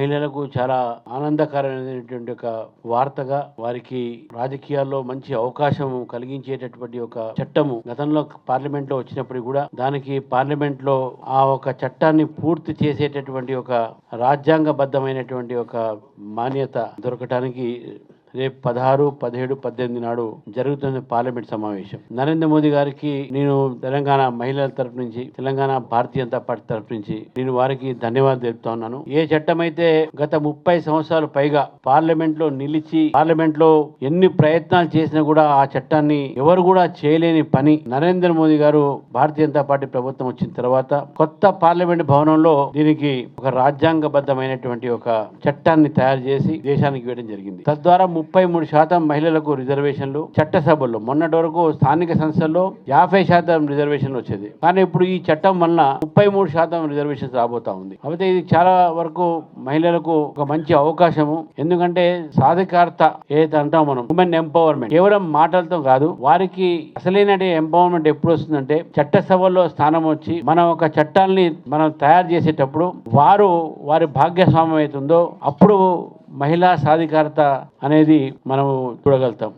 మహిళలకు చాలా ఆనందకరమైనటువంటి ఒక వార్తగా, వారికి రాజకీయాల్లో మంచి అవకాశం కలిగించేటటువంటి ఒక చట్టము గతంలో పార్లమెంట్ లో వచ్చినప్పుడు కూడా దానికి పార్లమెంట్ లో ఆ ఒక చట్టాన్ని పూర్తి చేసేటటువంటి ఒక రాజ్యాంగబద్ధమైనటువంటి ఒక మాన్యత దొరకటానికి రేపు 16, 17, 18 నాడు జరుగుతున్న పార్లమెంట్ సమావేశం. నరేంద్ర మోదీ గారికి నేను తెలంగాణ మహిళల తరపు నుంచి, తెలంగాణ భారతీయ జనతా పార్టీ తరపు నుంచి నేను వారికి ధన్యవాదాలు తెలుపుతా ఉన్నాను. ఏ చట్టం అయితే గత 30 సంవత్సరాలు పైగా పార్లమెంట్ లో నిలిచి పార్లమెంట్ లో ఎన్ని ప్రయత్నాలు చేసినా కూడా ఆ చట్టాన్ని ఎవరు కూడా చేయలేని పని నరేంద్ర మోదీ గారు భారతీయ జనతా పార్టీ ప్రభుత్వం వచ్చిన తర్వాత కొత్త పార్లమెంట్ భవనంలో దీనికి ఒక రాజ్యాంగబద్ధమైనటువంటి ఒక చట్టాన్ని తయారు చేసి దేశానికి ఇవ్వడం జరిగింది. తద్వారా 33% మహిళలకు రిజర్వేషన్లు, చట్టసభల్లో మొన్నటి వరకు స్థానిక సంస్థల్లో 50% రిజర్వేషన్లు వచ్చేది. కానీ ఇప్పుడు ఈ చట్టం వల్ల 33% రిజర్వేషన్స్ రాబోతా ఉంది. కాబట్టి ఇది చాలా వరకు మహిళలకు ఒక మంచి అవకాశము. ఎందుకంటే సాధికారత ఏదైతే అంటాం మనం, ఉమెన్ ఎంపవర్మెంట్ కేవలం మాటలతో కాదు, వారికి అసలైన ఎంపవర్మెంట్ ఎప్పుడు వస్తుందంటే చట్టసభల్లో స్థానం వచ్చి మనం ఒక చట్టాన్ని మనం తయారు చేసేటప్పుడు వారి భాగస్వామ్యం అవుతుందో అప్పుడు మహిళా సాధికారత అనేది మనం చూడగలుగుతాం.